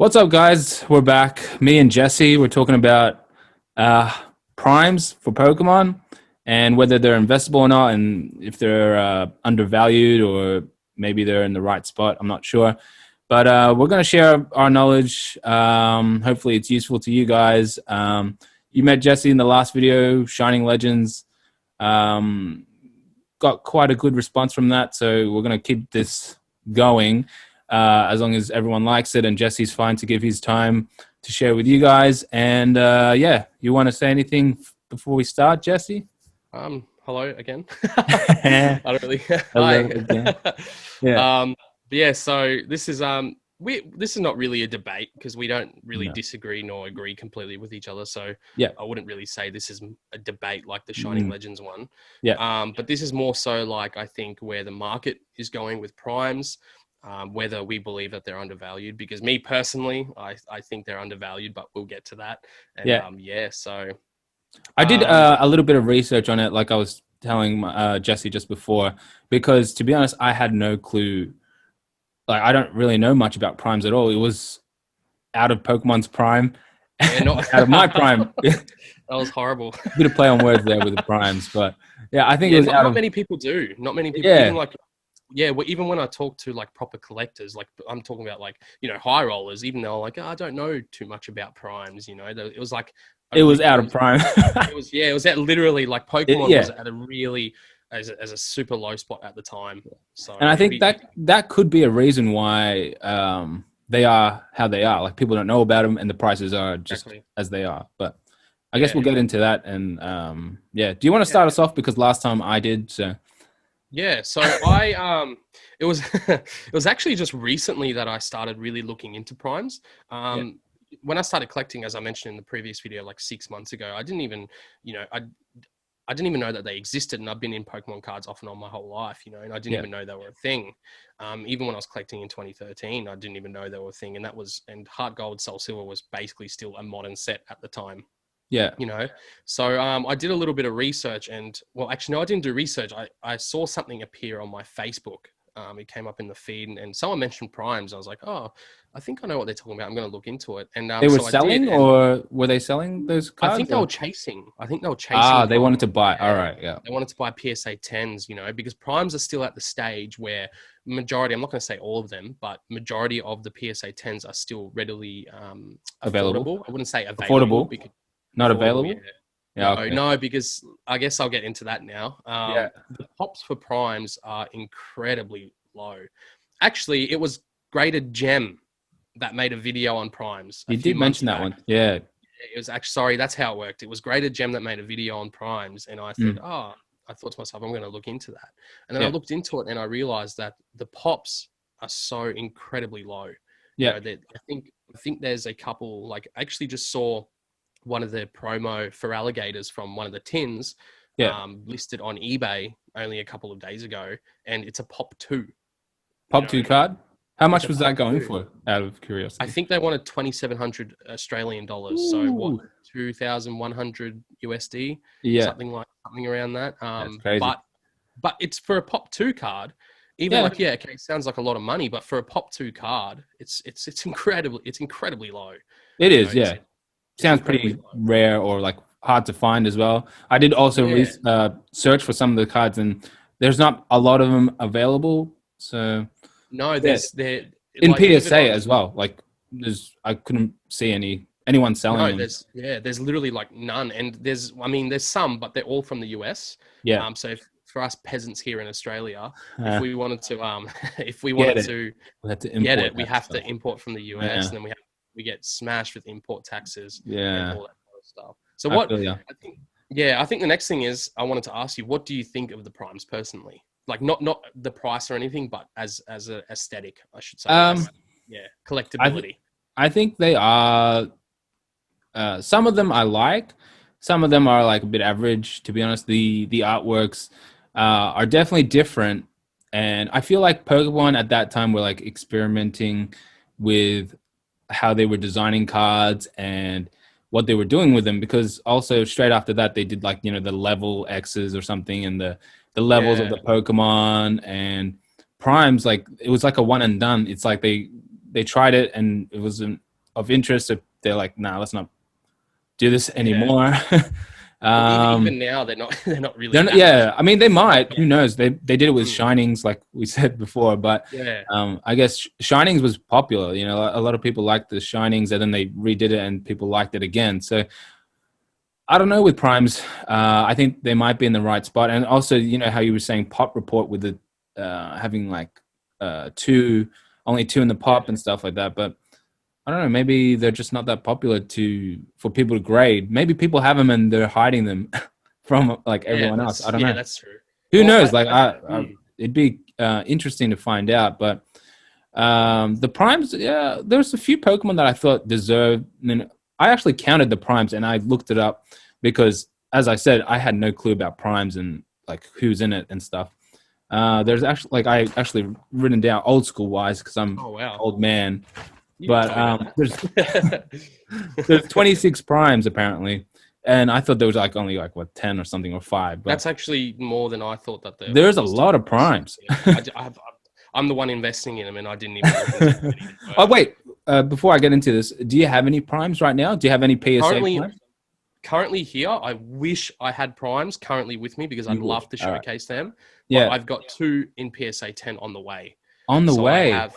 What's up, guys? We're back. Me and Jesse, we're talking about primes for Pokemon and whether they're investable or not, and if they're undervalued or maybe they're in the right spot. I'm not sure. But we're going to share our knowledge. Hopefully it's useful to you guys. You met Jesse in the last video, Shining Legends. Got quite a good response from that, so we're going to keep this going. As long as everyone likes it and Jesse's fine to give his time to share with you guys. And yeah, you want to say anything before we start, Jesse? Hello again. I I don't really. love Hi. it again. Yeah. But yeah. So this is this is not really a debate because we don't really No. disagree nor agree completely with each other. So Yeah. I wouldn't really say this is a debate like the Shining Mm. Legends one. Yeah. But this is more so like I think where the market is going with primes. Whether we believe that they're undervalued, because me personally, I think they're undervalued, but we'll get to that. And Yeah. so I did um, a little bit of research on it, like I was telling Jesse just before, because to be honest, I had no clue. Like, I don't really know much about primes at all. It was out of Pokemon's prime, yeah, not out of my prime. that was horrible. Bit of play on words there with the primes, but yeah, I think it Yeah, was out not of many people do. Not many people, even yeah. like, yeah, well, even when I talk to like proper collectors, like I'm talking about like, high rollers, even though like, "Oh, I don't know too much about primes, it was like, It was out of prime. it was at literally like Pokemon Yeah, was at a really, as a super low spot at the time. So and I it'd think be, that could be a reason why they are how they are. Like, people don't know about them, and the prices are just exactly. as they are. But I guess we'll Yeah. get into that. And yeah, do you want to Yeah. start us off, because last time I did? So Yeah, so it was it was actually just recently that I started really looking into primes. yeah, When I started collecting, as I mentioned in the previous video, like 6 months ago, I didn't even, I didn't even know that they existed, and I've been in Pokemon cards off and on my whole life, and I didn't yeah, even know they were a thing. Even when I was collecting in 2013, I didn't even know they were a thing, and Heart Gold, Soul Silver was basically still a modern set at the time. yeah, you know so I did a little bit of research, and well, actually no, I didn't do research. I saw something appear on my Facebook. It came up in the feed, and someone mentioned primes. I was like, oh, I think I know what they're talking about. I'm going to look into it. And they were so I did, selling, and or were they selling those I cards? think they were Or chasing. I think they were chasing they primes. wanted to buy. All Yeah, right, yeah, they wanted to buy PSA 10s, because primes are still at the stage where majority, I'm not going to say all of them, but majority of the PSA 10s are still readily available, affordable. I wouldn't say available, affordable, because not affordable, yeah. available. Yeah, No, okay, no, because I guess I'll get into that now. yeah. The pops for primes are incredibly low. Actually, it was Graded Gem that made a video on primes a You few did months mention that back. one. Yeah, It was actually, sorry, that's how it worked. It was Graded Gem that made a video on primes, and I said, mm, oh, I thought to myself, I'm going to look into that. And then I yeah, looked into it, and I realized that the pops are so incredibly low. yeah, That I think there's a couple, like I actually just saw one of the promo for alligators from one of the tins yeah. listed on eBay only a couple of days ago, and it's a pop two. You Pop know, two card. How it's much a was that pop going two. for? Out of I curiosity. think they wanted 2,700 Australian dollars. So what, Ooh. 2,100 USD, Yeah, something around that. that's crazy. But it's for a pop two card. Even Yeah, like, yeah, okay, sounds like a lot of money, but for a pop two card, it's incredibly low. it You know, is. Yeah, it's sounds incredibly pretty low. rare, or like hard to find as well. I did also Yeah. search for some of the cards, and there's not a lot of them available. So No, yeah, there in like even PSA on as well. Like, I couldn't see anyone selling no, them. there's literally like none, and there's some, but they're all from the US. Yeah, So if, for us peasants here in Australia, if uh, we wanted to if we get wanted it. to We had to get import it, we that have stuff. to import from the US, Yeah, and then we get smashed with import taxes and yeah. all that kind of stuff. So I what feel you. I think, yeah, I think the next thing is I wanted to ask you, what do you think of the primes personally? Like not the price or anything, but as a aesthetic, I should say, Um, yeah, I th- collectability. I think they are. Some of them I like. Some of them are like a bit average. To be honest, the artworks are definitely different, and I feel like Pokemon at that time were like experimenting with how they were designing cards and what they were doing with them. Because also straight after that, they did, like, the level X's or something, and the levels of Yeah, the Pokemon and primes. Like, it was like a one and done. It's like they tried it, and it wasn't. of interest. So they're like, nah, let's not do this Yeah. anymore. Even now, they're not. They're not really. Yeah, I mean, they might. Yeah. Who knows? They did it with Shinings, like we said before. But Yeah. I guess Shinings was popular. You know, a lot of people liked the Shinings, and then they redid it, and people liked it again. So I don't know with primes. I think they might be in the right spot, and also, you know, how you were saying pop report with the having like only two in the pop and stuff like that. But I don't know. Maybe they're just not that popular for people to grade. Maybe people have them and they're hiding them from like everyone else. I don't know. Yeah, that's true. Who knows? It'd be interesting to find out. But the primes, yeah, there's a few Pokemon that I thought deserved. I mean, I actually counted the primes and I looked it up because, as I said, I had no clue about primes and like who's in it and stuff. There's actually like I actually written down old school wise because I'm an old man. But there's 26 primes apparently, and I thought there was like only like 10 or something or 5. But that's actually more than I thought that there's a lot of primes. I'm the one investing in them, and I didn't even. Oh wait, before I get into this, do you have any primes right now? Do you have any PSA primes? Currently here, I wish I had primes currently with me because I'd love to showcase them. Yeah, but I've got 2 in PSA 10 on the way. On the way.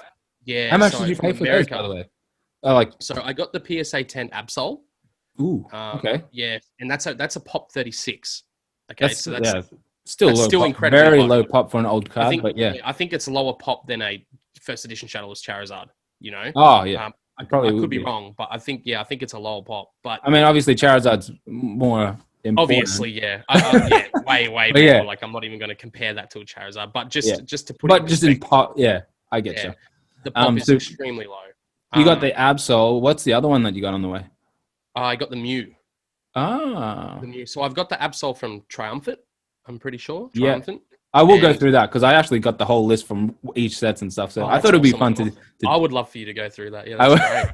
Yeah. How much did you pay for those, by the way? So I got the PSA 10 Absol. Ooh. Okay. Yeah, and that's a pop 36. Okay, so that's still incredible. Very low pop for an old card, but yeah. I think it's lower pop than a first edition Shadowless Charizard. You know. Oh yeah. I could be wrong, but I think it's a lower pop. But I mean, obviously Charizard's more important. Obviously, yeah. Way more. Yeah. Like I'm not even going to compare that to a Charizard, but just to put. But just in pop, yeah, I get you. The pop is extremely low. You got the Absol. What's the other one that you got on the way? I got the Mew. Ah. The Mew. So I've got the Absol from Triumphant. I'm pretty sure. Triumphant. Yeah. I will go through that because I actually got the whole list from each sets and stuff. So I thought it'd be fun to. I would love for you to go through that. Yeah, that's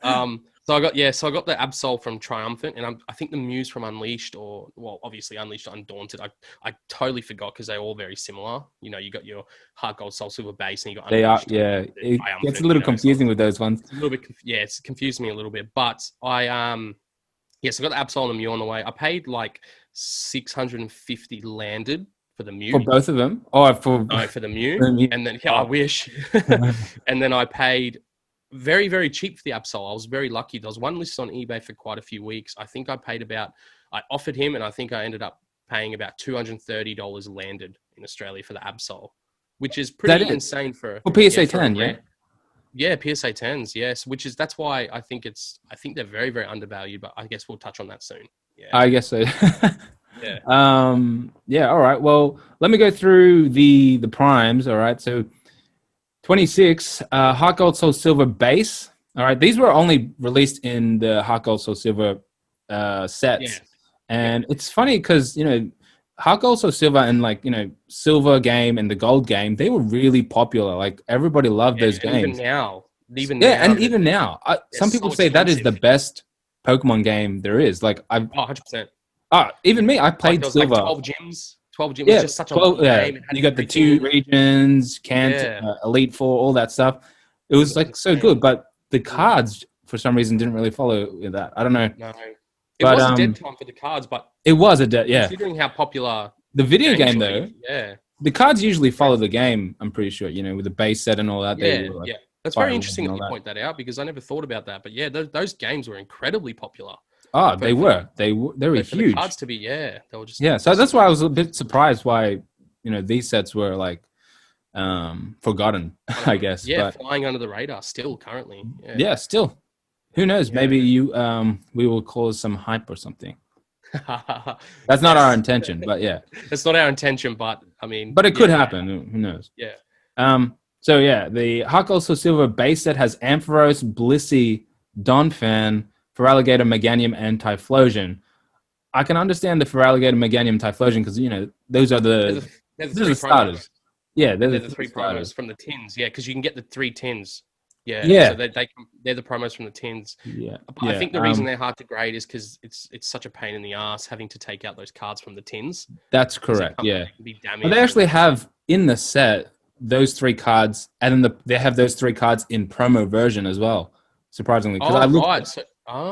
great. So I got the Absol from Triumphant, and I think the Muse from Unleashed, obviously Unleashed Undaunted. I totally forgot because they're all very similar. You know, you got your Heart Gold Soul Silver base, and you got Unleashed. They are, yeah. It gets a little confusing with those ones. It's a little bit, it's confused me a little bit. But so I got the Absol and the Mew on the way. I paid like 650 landed for the Mew. For both of them? Oh, for the Mew. And then I wish. And then I paid very, very cheap for the Absol. I was very lucky. There was one listed on eBay for quite a few weeks. I think I offered him, and I think I ended up paying about $230 landed in Australia for the Absol, which is pretty insane for PSA 10, yeah? Yeah, PSA 10s, yes. That's why I think they're very, very undervalued, but I guess we'll touch on that soon. Yeah. I guess so. Yeah. Yeah, all right. Well, let me go through the primes, all right? So 26, Heart Gold Soul Silver base. All right, these were only released in the Heart Gold Soul Silver sets. And it's funny because, you know, Heart Gold Soul Silver and like, you know, Silver game and the Gold game, they were really popular. Like everybody loved those games. Even now, some people say that is the best Pokemon game there is. Like 100%. Even me, I played Silver. Like 12 gyms. 12 gyms was just such a long game. You got the 2 regions, Elite Four, all that stuff. It was like so good, but the cards for some reason didn't really follow that. I don't know. No, it was a dead time for the cards, but it was a dead. Yeah, considering how popular the video game though. Yeah, the cards usually follow the game. I'm pretty sure. You know, with the base set and all that. Yeah. That's very interesting that you point that out because I never thought about that. But yeah, those games were incredibly popular. Oh, they were huge. For the cards to be, they were just So that's why I was a bit surprised why, you know, these sets were like forgotten, I guess. Yeah, flying under the radar still currently. Yeah, still. Who knows? Maybe we will cause some hype or something. That's not our intention, but yeah. It's not our intention, but I mean, but it could happen. Who knows? Yeah. So yeah, the Heart Gold Soul Silver base set has Ampharos, Blissey, Donphan, Feraligatr, Meganium, and Typhlosion. I can understand the Feraligatr, Meganium, Typhlosion because, you know, those are the starters. Yeah, they're the 3 promos from the tins. Yeah, because you can get the 3 tins. Yeah. So they're the promos from the tins. Yeah. But I think the reason they're hard to grade is because it's such a pain in the ass having to take out those cards from the tins. That's correct. Yeah. But they actually have in the set those 3 cards, and then they have those 3 cards in promo version as well. surprisingly, because I Oh, looked. right. So,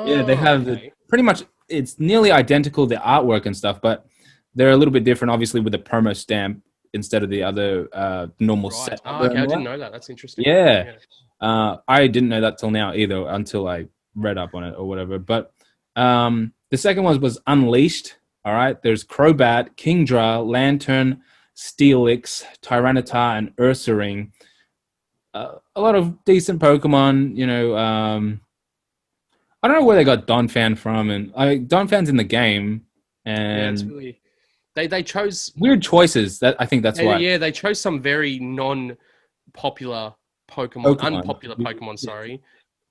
Yeah, they oh, have okay. pretty much. It's nearly identical, the artwork and stuff, but they're a little bit different, obviously, with the promo stamp instead of the other normal Right. set Oh, number okay. and I all didn't that. know that. That's interesting. Yeah, Yeah. I didn't know that till now either, until I read up on it or whatever. But the second one was Unleashed. All right, there's Crobat, Kingdra, Lantern, Steelix, Tyranitar, and Ursaring. A lot of decent Pokemon. I don't know where they got Donphan from, and Donphan's in the game, Yeah. It's and really, they chose, weird choices. That I think that's why yeah, they chose some very non-popular Pokemon, Pokemon. unpopular Pokemon, sorry,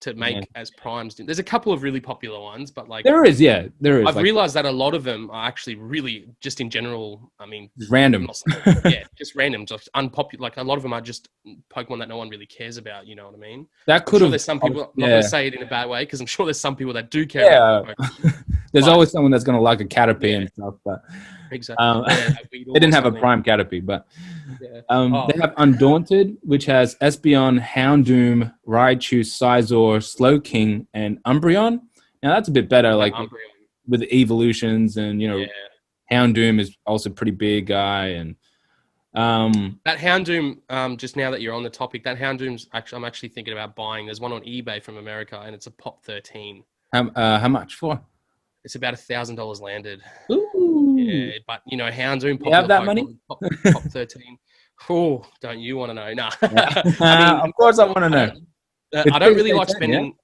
to Yeah. make as primes. There's a couple of really popular ones, but like, There is, yeah, there is I've like realized that a lot of them are actually really just in general. I mean, just random. not, yeah, just random, just unpopular. Like a lot of them are just Pokemon that no one really cares about. You know what I mean? That I'm could sure have, there's some people. I'm not going yeah, to say it in a bad way because I'm sure there's some people that do care about yeah. Pokemon. There's But always someone that's gonna like a Caterpie yeah, and stuff, but exactly. Yeah, a Weedle they or didn't have a something. prime Caterpie. But Yeah. they Oh, have Undaunted, which has Espeon, Houndoom, Raichu, Sizor, Slowking, and Umbreon. Now that's a bit better, yeah, like Umbreon. with the evolutions, and Yeah. Houndoom is also a pretty big guy, and That Houndoom, just now that you're on the topic, that Houndoom's actually, I'm actually thinking about buying. There's one on eBay from America, and it's a Pop 13. how much for? It's about $1,000 landed. Ooh, Yeah, but Houndoom, you have popular that money? Pokemon, Pop 13. Oh, don't you want to know? Nah. I Of mean, course, I want to I know. don't, It's I don't really PSA like 10, yeah? spending.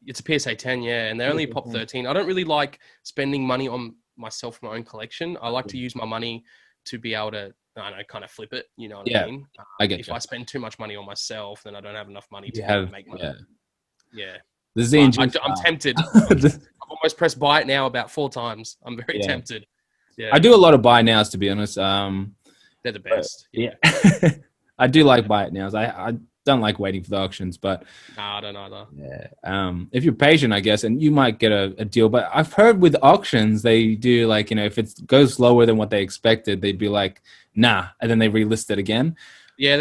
It's a PSA 10, yeah, and they're only PSA Pop 10. 13. I don't really like spending money on myself for my own collection. I like to use my money to be able to, I don't know, kind of flip it. You know what I Yeah, mean? I get If you. I spend too much money on myself, then I don't have enough money You to be able to have, make money. yeah, Yeah, the Z but and G I'm style. tempted. I've almost pressed buy it now about 4 times. I'm very Yeah, tempted. I Yeah, do a lot of buy nows, to be honest. they're the But best. yeah, Yeah. I do like Yeah. buy it nows. I don't like waiting for the auctions, but Nah, I don't either. yeah, if you're patient, I guess, and you might get a deal. But I've heard with auctions, they do like, if it goes lower than what they expected, they'd be like, nah, and then they relist it again. Yeah,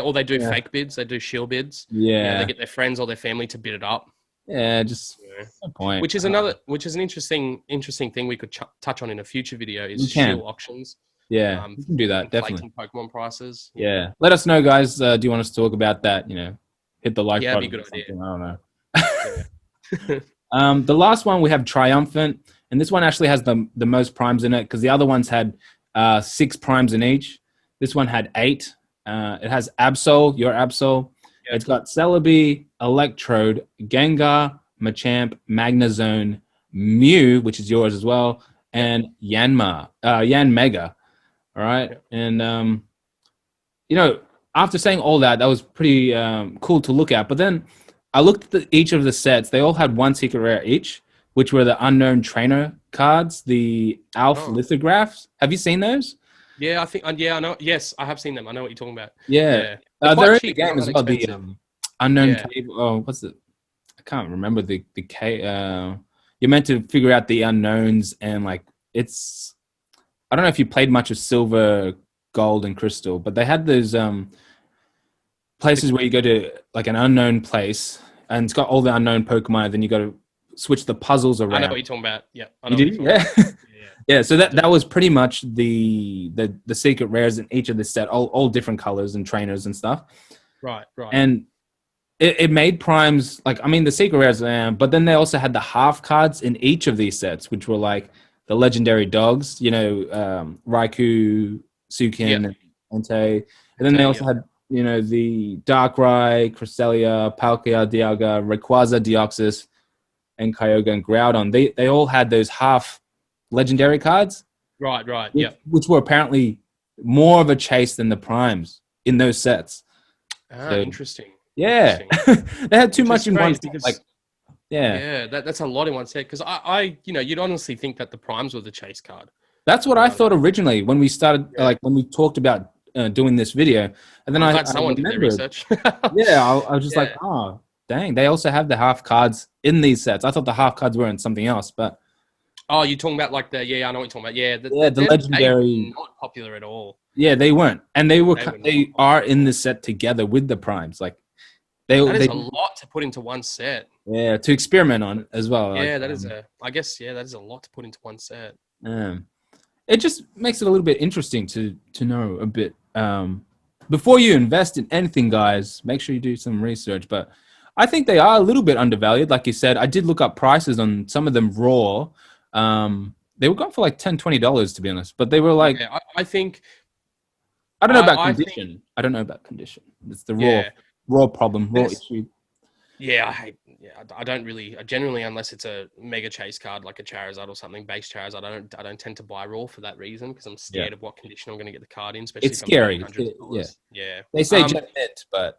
or they do Yeah, fake bids. They do shield bids. Yeah, they yeah, get their friends or their family to bid it up. yeah. Just Yeah. no point. Which is an interesting thing we could touch on in a future video is We can, shield auctions, yeah, we can do for that definitely. inflating Pokemon prices. Yeah, Yeah, let us know, guys. Do you want us to talk about that? Hit the like yeah, that'd be a button or good idea. something. I don't know. Yeah, The last one we have Triumphant, and this one actually has the most primes in it because the other ones had 6 primes in each. This one had 8. It has Absol, your Absol. yeah. It's got Celebi, Electrode, Gengar, Machamp, Magnezone, Mew, which is yours as well, Yeah. and Yanmega. All right, Yeah. and after saying all that, that was pretty cool to look at. But then I looked at each of the sets. They all had 1 secret rare each, which were the unknown trainer cards, the Alph Oh, lithographs. Have you seen those? yeah. I think. Yeah, I know. Yes, I have seen them. I know what you're talking about. Yeah, Yeah, they're quite they're in the cheap. They're game not as that well. The expensive. unknown Yeah. cave. Oh, what's it? I can't remember the cave. You're meant to figure out the unknowns, and like it's. I don't know if you played much of Silver, Gold, and Crystal, but they had those places where you go to like an unknown place, and it's got all the unknown Pokemon, and then you got to switch the puzzles I know around. what you're talking about. Yeah, I You know what do, you're talking yeah. about. Yeah, Yeah, so I do. that was pretty much the secret rares in each of the set, all different colors and trainers and stuff. Right, right. And it made primes like, I mean, the secret rares, but then they also had the half cards in each of these sets, which were like the legendary dogs, Raikou, Yeah, Sukin, and Entei. And then they Entei, also had, the Darkrai, Cresselia, Palkia, Dialga, Rayquaza, Deoxys, and Kyogre and Groudon. They all had those half legendary cards, right, right. which, Yeah. which were apparently more of a chase than the primes in those sets. Ah, So interesting. yeah, Interesting. they had too Which is much in one strange set. because Like, yeah, yeah, that's a lot in one set. Because you'd honestly think that the primes were the chase card. that's what You I know what thought originally when we started, I mean? like when we talked about doing this video, and then I'm I glad someone did their remembered. research. Yeah, I was just like, Yeah. oh, dang, they also have the half cards in these sets. I thought the half cards were in something else, but Oh, you're talking about like yeah, I know what you're talking about. Yeah, yeah, the they were legendary. not popular at all. Yeah, they weren't, and they were They were not they popular are at in all. the set together with the primes. Like That is they a lot to put into one set. yeah, to experiment on as well. Like, Yeah, that is I guess, yeah, that is a lot to put into one set. um, it just makes it a little bit interesting to know a bit. Before you invest in anything, guys, make sure you do some research. But I think they are a little bit undervalued. Like you said, I did look up prices on some of them raw. They were going for like $10, $20 to be honest. But they were like, Yeah, I think, I don't know about I think, condition. I don't know about condition. It's the yeah, raw problem, raw there's, issue. yeah, I don't really, generally, unless it's a mega chase card like a Charizard or something, base Charizard, I don't tend to buy raw for that reason because I'm Yeah, scared of what condition I'm going to get the card in, especially it's if I'm paying scary. hundreds of Yeah, dollars. Yeah. they say jet mint, but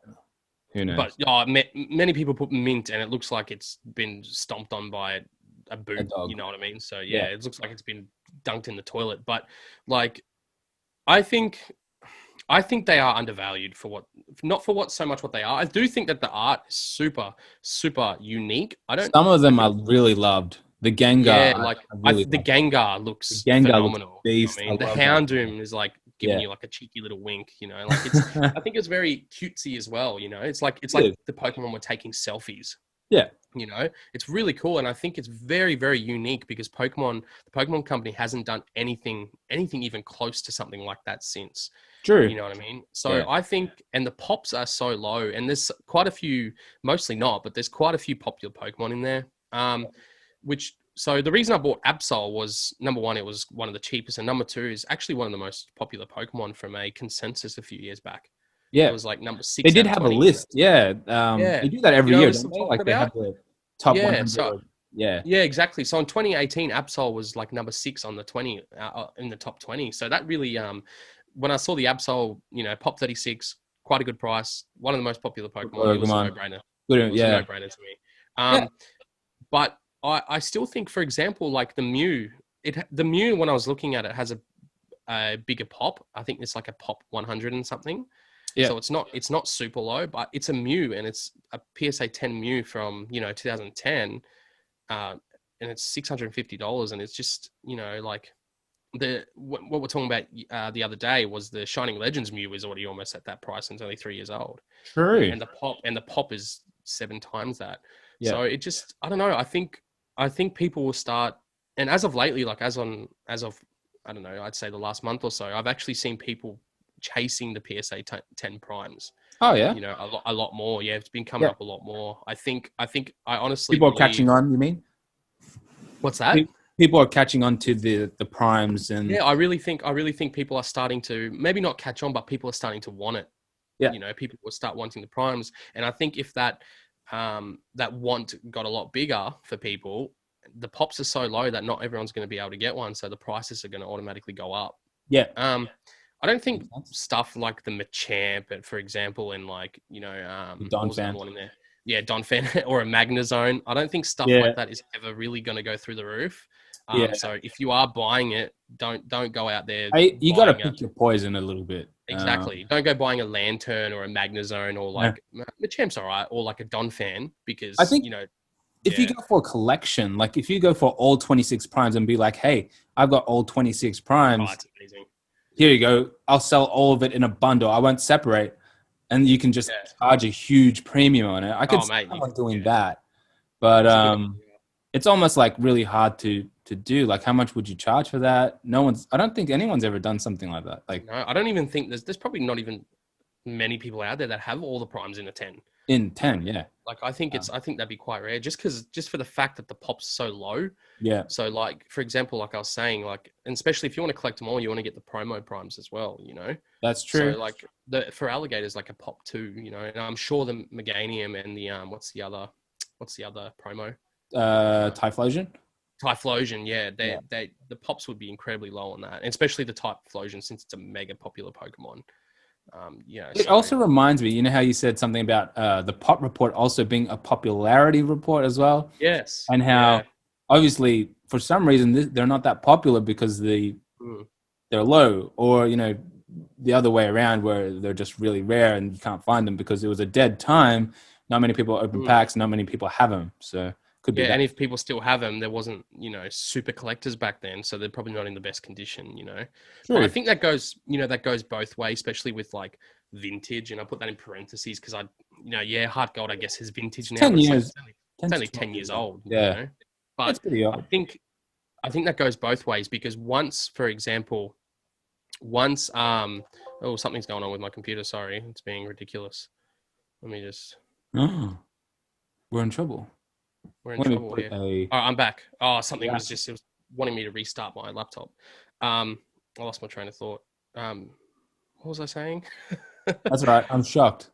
who But knows? many people put mint and it looks like it's been stomped on by a A boot. You dog. know what I mean? So yeah, Yeah. it looks like it's been dunked in the toilet. But like, I think I think they are undervalued for what, not for what so much what they are. I do think that the art is super, super unique. I don't, Some of I them I think, really loved. The Gengar, yeah, I really the loved. Gengar The looks Gengar looks phenomenal. You know what based. I I mean? The love that. Houndoom is like giving Yeah. you like a cheeky little wink, you know, like it's, I think it's very cutesy as well. You know, it's It like is. the Pokemon were taking selfies. Yeah. You know, it's really cool, and I think it's very, very unique because the Pokemon Company hasn't done anything even close to something like that since. True. You know what I mean? So Yeah. I think, and the pops are so low, and there's quite a few, mostly not, but there's quite a few popular Pokemon in there. Which, so the reason I bought Absol was, number one, it was one of the cheapest, and number two is actually one of the most popular Pokemon from a consensus a few years back. It Yeah. was like number They six did out of have a 20. list. Yeah. Yeah, They do that you every know the year, list don't I'm they? talking Like they have about? the top Yeah, 100. so Yeah. yeah, exactly. So in 2018, Absol was like number six on the 20 in the top 20. So that really, when I saw the Absol, you know, Pop 36, quite a good price, one of the most popular Pokemon. It was a Pokemon. no-brainer. It Good. was a Yeah. no-brainer to me. Yeah. But I still think, for example, like the Mew, the Mew when I was looking at it has a bigger pop. I think it's like a pop 100 and something. Yeah. So it's not super low, but it's a Mew and it's a PSA 10 Mew from, you know, 2010, and it's $650, and it's just, you know, like what we're talking about the other day was the Shining Legends Mew is already almost at that price and it's only 3 years old, you know, True. and the pop is 7 times that. Yeah. So it just, I don't know. I think people will start, and as of lately, like as of I don't know, I'd say the last month or so, I've actually seen people chasing the PSA 10 primes. Oh yeah. You know, a lot more. Yeah, it's been coming Yeah. up a lot more. I honestly People are believe. catching on. You mean? What's that? People are catching on to the primes and Yeah, I really think people are starting to maybe not catch on, but people are starting to want it. yeah. You know, people will start wanting the primes, and I think if that want got a lot bigger for people, the pops are so low that not everyone's going to be able to get one, so the prices are going to automatically go up. Yeah. I don't think Makes sense. stuff like the Machamp, for example, and like, you know, The what Don was the other fan. one in there? Yeah, Donphan or a Magnezone. I don't think stuff Yeah. like that is ever really going to go through the roof. Yeah. So if you are buying it, don't go out there You got to buying a pick your poison a little bit. exactly. Don't go buying a Lantern or a Magnezone or Yeah. like Machamp's all right, or like a Donphan I because, think you know, if you yeah. go for a collection, like if you go for all 26 primes and be like, hey, I've got all 26 Oh, primes. it's amazing. Here you go. I'll sell all of it in a bundle. I won't separate. And you can just Yeah. charge a huge premium on it. I could Oh, see mate. someone doing Yeah. that. But It's a good idea. it's almost like really hard to do. Like how much would you charge for that? I don't think anyone's ever done something like that. Like No, I don't even think there's probably not even many people out there that have all the primes in a 10. in 10, yeah. Like I think that'd be quite rare just for the fact that the pop's so low. Yeah. So like, for example, like I was saying, like, and especially if you want to collect them all, you want to get the promo primes as well, you know? That's So true. like for alligators, like a pop 2, you know, and I'm sure the Meganium and the, what's the other promo? Typhlosion? Typhlosion, yeah, Yeah. the pops would be incredibly low on that, and especially the Typhlosion since it's a mega popular Pokemon. Yeah, It so also reminds me, you know how you said something about the pop report also being a popularity report as well? yes, And how yeah, obviously for some reason they're not that popular because mm, they're low, or you know the other way around where they're just really rare and you can't find them because it was a dead time. Not many people open mm. packs, not many people have them, so could be Yeah, that. and if people still have them, there wasn't, you know, super collectors back then, so they're probably not in the best condition, you know. But I True. think that goes, you know, that goes both ways, especially with like vintage, and I put that in parentheses because yeah, Heart Gold, I guess, is vintage It's now, 10 but years, it's 10 to only 12 10 years years old. old, Yeah, But it's pretty I old. think I think that goes both ways because once, for example, once oh, something's going on with my computer. Sorry, it's being ridiculous. Let me just. Oh, we're in trouble. We're in Let me trouble put here. a Oh, I'm back. Oh, something yeah. was just, it was wanting me to restart my laptop. I lost my train of thought. What was I saying? That's right. I'm shocked.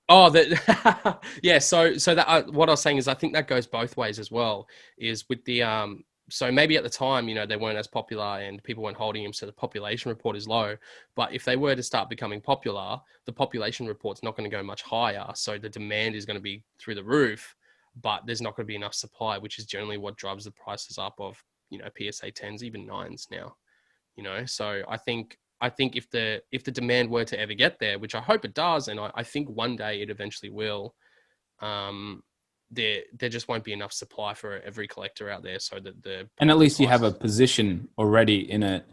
Oh, that yeah. So that what I was saying is, I think that goes both ways as well. Is with the so maybe at the time, they weren't as popular and people weren't holding them, so the population report is low. But if they were to start becoming popular, the population report's not going to go much higher, so the demand is going to be through the roof. But there's not going to be enough supply, which is generally what drives the prices up of PSA 10s, even 9s now. So I think if the demand were to ever get there, which I hope it does, and I think one day it eventually will, there just won't be enough supply for every collector out there, so that And at the least you have a prices. position already in it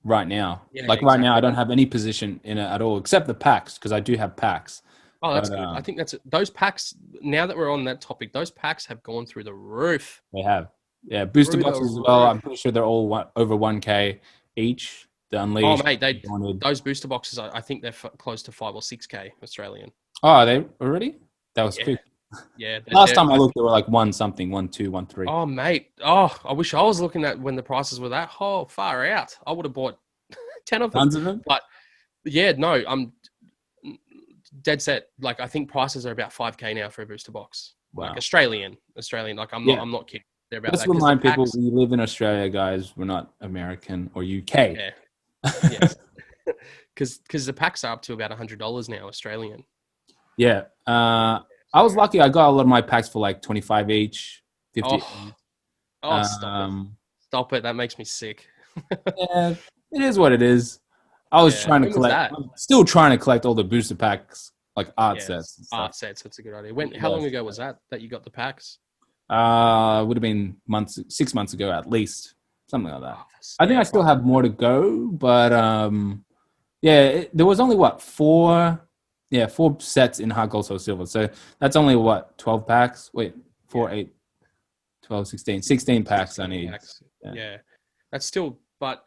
right now. Yeah, Like right now, I exactly. don't have any position in it at all, except the packs because I do have packs. Oh, that's But good. I think that's those packs. Now that we're on that topic, those packs have gone through the roof. they have, yeah, booster Through the boxes as well. I'm roof. pretty sure they're all over 1K each. The Oh, unleashed, mate, Undaunted. those booster boxes. I think they're close to 5 or 6K Australian. Oh, are they already? That was Yeah, quick. yeah. Last time I looked, they were like one something, 1 2, 1 3. Oh, mate. Oh, I wish I was looking at when the prices were that far out. I would have bought 10 of them. Tons of them. But yeah, no, I'm dead set. Like, I think prices are about 5K now for a booster box. Like Wow. Australian. Like, Yeah. I'm not kidding. They're about Let's that because the remind people packs. we live in Australia, guys. We're not American or UK. Yeah. Yes. Because the packs are up to about $100 now, Australian. Yeah. I was So, lucky. I got a lot of my packs for like 25 each, 50 oh, each. stop it. Um, Stop it. That makes me sick. yeah, it is what it is. I was Yeah. trying to When was collect, that? I'm still trying to collect all the booster packs, like art Yes. sets and stuff. Art sets. That's a good idea. How long Yes. ago was that you got the packs? Would have been 6 months ago at least, something like that. Oh, I think yeah. I still have more to go, but yeah, there was only what four sets in hard gold, so silver. So that's only what 12 packs. Wait, 4, Yeah. 8, 12, 16, 16 packs I 16 need. packs. Yeah. Yeah. That's still, but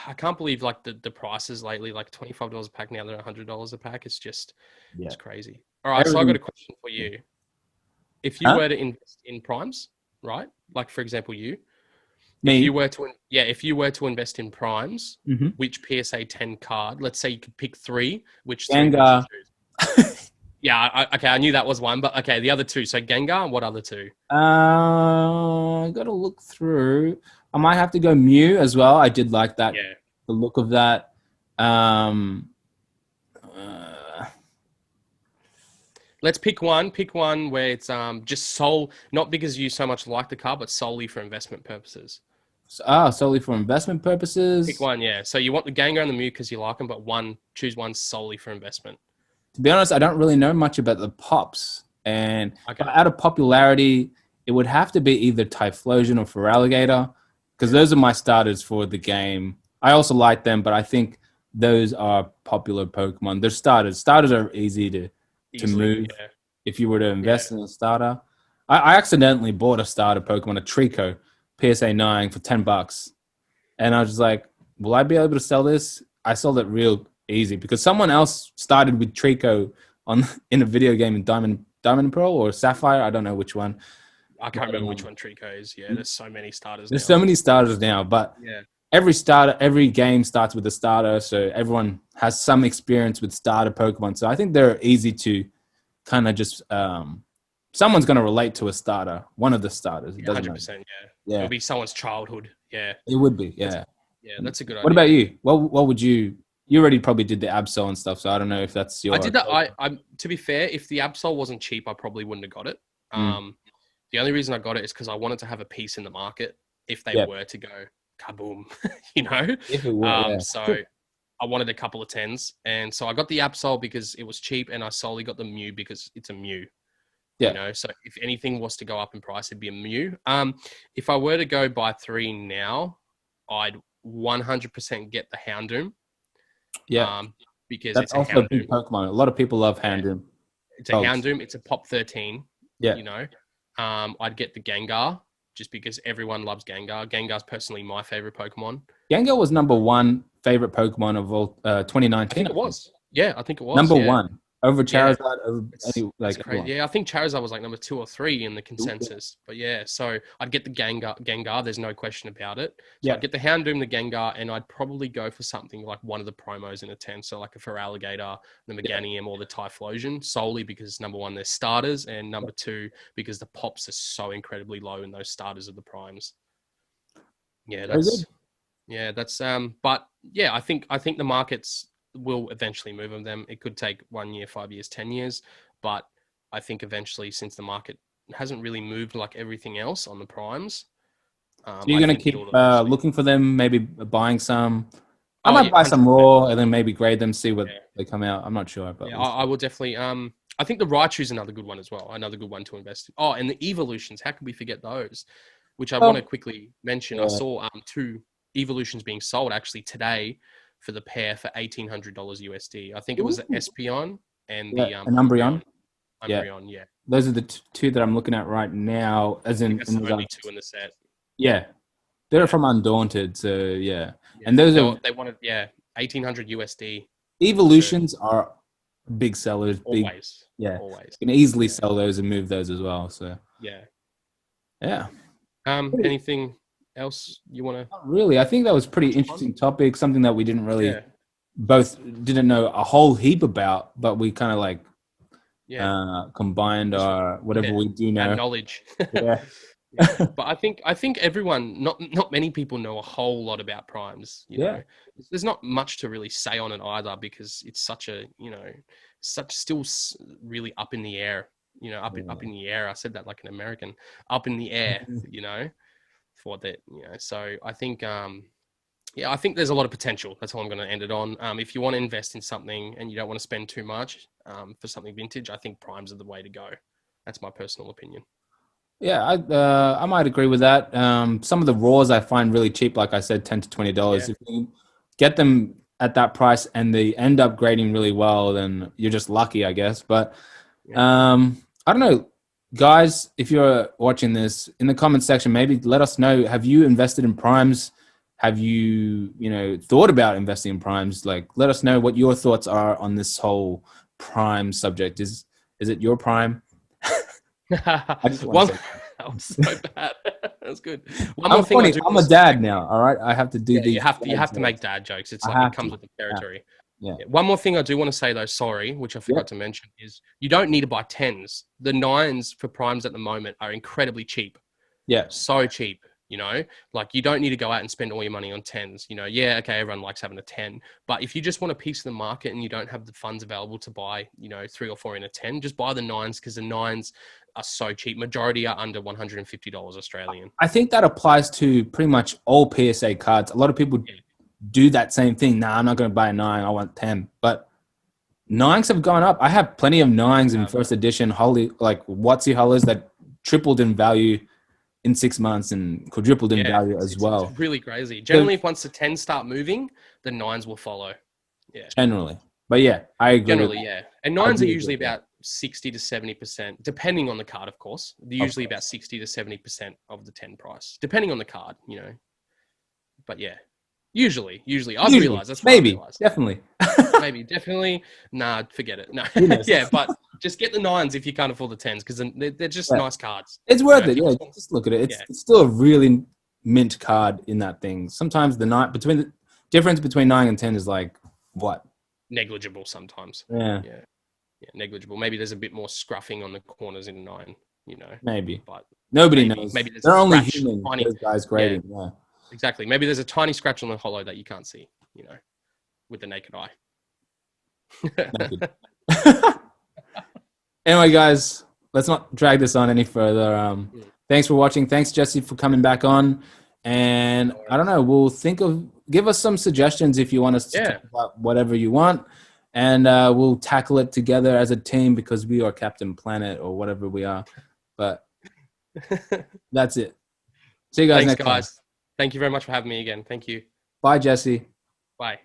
I can't believe like the prices lately, like $25 a pack now, they're $100 a pack. Yeah. It's crazy. All right. So I got Everything. a question for you. If you Huh? were to invest in primes, right? Like for example, Me. if you were to invest in primes, Mm-hmm. which PSA 10 card, let's say you could pick three, which three would you Gengar. choose? Yeah. Okay. I knew that was one, but okay. The other two. So Gengar and what other two? Gotta look through. I might have to go Mew as well. I did like that, Yeah. the look of that. Um, uh, Let's pick one. Pick one where it's just not because you so much like the car, but solely for investment purposes. solely for investment Pick purposes. one, yeah. So you want the Gengar and the Mew because you like them, but choose one solely for investment. To be honest, I don't really know much about the pops, and Okay. but out of popularity, it would have to be either Typhlosion or Feraligatr, because Yeah. those are my starters for the game. I also like them, but I think those are popular Pokemon. They're starters. Starters are easy to Easily, move yeah. if you were to Yeah. invest in a starter. I accidentally bought a starter Pokemon, a Trico PSA 9 for $10, and I was just like, "Will I be able to sell this?" I sold it real easy because someone else started with Trico on in a video game in Diamond and Pearl or Sapphire. I don't know which one. I But, can't remember which one Trico is. Yeah, there's so many starters there's now. so many starters now, but Yeah. every game starts with a starter, so everyone has some experience with starter Pokemon. So I think they're easy to kind of just someone's going to relate to a starter, one of the starters. It Yeah, doesn't matter. 100%. Yeah. It'll Yeah, be someone's childhood. Yeah. it would be. That's Yeah. that's a good What about idea. you? What would you? You already probably did the Absol and stuff, so I don't know if that's I your. did that. I'm to be fair, if the Absol wasn't cheap, I probably wouldn't have got it. Mm, The only reason I got it is because I wanted to have a piece in the market if they yeah, were to go kaboom, you know. if it were, yeah, So sure. I wanted a couple of tens, and so I got the Absol because it was cheap, and I solely got the Mew because it's a Mew. Yeah, So if anything was to go up in price, it'd be a Mew. If I were to go buy three now, I'd 100% get the Houndoom. yeah. Because That's it's a also a big Houndoom. Pokemon. A lot of people love Yeah. Houndoom. It's a Dogs. Houndoom. It's a pop 13. Yeah. You know, I'd get the Gengar just because everyone loves Gengar. Gengar's personally my favorite Pokemon. Gengar was number one favorite Pokemon of all 2019. I think it was. Yeah, I think it was. Number Yeah. one over Yeah. Charizard, over any, It's like crazy. everyone. Yeah, I think Charizard was like number 2 or 3 in the consensus. But yeah, so I'd get the Gengar. There's no question about it. So Yeah. I'd get the Houndoom, the Gengar, and I'd probably go for something like one of the promos in a 10. So like a Feraligatr, the Meganium, or the Typhlosion, solely because number one, they're starters, and number two, because the pops are so incredibly low in those starters of the primes. Yeah, Very good. that's but yeah, I think the markets will eventually move on them. It could take 1 year, 5 years, 10 years, but I think eventually, since the market hasn't really moved like everything else on the primes, So you're I gonna think keep it'll eventually. looking for them, maybe buying some. I Oh might yeah, buy some 100%. raw and then maybe grade them, see what Yeah, they come out. I'm not sure, but yeah, we'll see. I will definitely. I think the Raichu's another good one as well. Another good one to invest in. Oh, and the evolutions. How could we forget those? Which I want to Well, quickly mention. I yeah. saw 2 evolutions being sold actually today for the pair for $1,800 USD. I think it was the Ooh. Espeon and Yeah, the an Umbreon. Umbreon. Yeah, Umbreon, yeah. those are the two that I'm looking at right now. As I think in that's the only regards, 2 in the set. yeah, they're Yeah, from Undaunted. So yeah, yeah. and those are They wanted 1,800 USD for evolutions are big sellers. Big, always, yeah, always. you can easily Yeah, sell those and move those as well. So yeah. yeah. Anything else you want to Not really. I think that was pretty touch upon? interesting topic, something that we didn't really Yeah, both didn't know a whole heap about, but we kind of like yeah. combined Just our whatever yeah, we do our know. knowledge. Yeah. Yeah, but I think everyone, not many people know a whole lot about primes. You Yeah. know, there's not much to really say on it either because it's such a such still really up in the air. You know, up in the air. I said that like an American, up in the air. You know, for that. You know, so I think yeah, I think there's a lot of potential. That's all I'm going to end it on. If you want to invest in something and you don't want to spend too much for something vintage, I think primes are the way to go. That's my personal opinion. Yeah, I might agree with that. Some of the raws I find really cheap, like I said, $10 to $20. Yeah. If you get them at that price and they end up grading really well, then you're just lucky, I guess. But Yeah. I don't know, guys. If you're watching this in the comment section, maybe let us know. Have you invested in primes? Have you thought about investing in primes? Like, let us know what your thoughts are on this whole prime subject. Is it your prime? I just want One, to say. that was so bad. That's good. One more I'm thing I funny. do I'm want a to say. dad now. All right, I have to do Yeah, these. you dad have to make jokes. dad jokes. It's I like it have to. comes with the Yeah. territory. Yeah. Yeah. One more thing I do want to say though, sorry, which I Yeah. forgot to mention, is you don't need to buy tens. The nines for primes at the moment are incredibly cheap. Yeah. So cheap, like you don't need to go out and spend all your money on tens. Yeah, okay, everyone likes having a 10, but if you just want a piece of the market and you don't have the funds available to buy 3 or 4 in a 10, just buy the nines, because the nines are so cheap. Majority are under $150 Australian. I think that applies to pretty much all PSA cards. A lot of people Yeah. do that same thing. Nah, I'm not going to buy a 9. I want 10. But nines have gone up. I have plenty of nines in first edition, holy like Watsy Hollows that tripled in value in 6 months and quadrupled in Yeah, value as well. it's really crazy. So, Generally, if once the 10s start moving, the nines will follow. Yeah. generally. But yeah, I agree with Generally, that. yeah. And I nines are do agree usually with that. about 60 to 70%, depending on the card, of course. They're Of usually about course. 60 to 70% of the 10 price, depending on the card, But yeah, usually, I've Usually. realized. That's what I've Maybe. realized. Definitely. Maybe, definitely. Nah, forget it. No. Who knows? Yeah, but just get the nines if you can't afford the 10s, because they're just Yeah. nice cards. It's worth If it. you Yeah, just want, just look at it. yeah, It's still a really mint card in that thing. Sometimes the nine between the difference between 9 and 10 is like what? negligible sometimes. Yeah, Yeah. Yeah, negligible. Maybe there's a bit more scruffing on the corners in a 9, maybe. but Nobody knows. maybe there's a They're only scratch, human. tiny. Those guys Yeah, grading. Yeah. exactly. Maybe there's a tiny scratch on the hollow that you can't see, with the naked eye. Naked. Anyway, guys, let's not drag this on any further. Thanks for watching. Thanks, Jesse, for coming back on. And I don't know, give us some suggestions if you want us to talk about whatever you want. And we'll tackle it together as a team because we are Captain Planet or whatever we are. But that's it. See you guys Thanks, next time. guys. Thank you very much for having me again. Thank you. Bye, Jesse. Bye.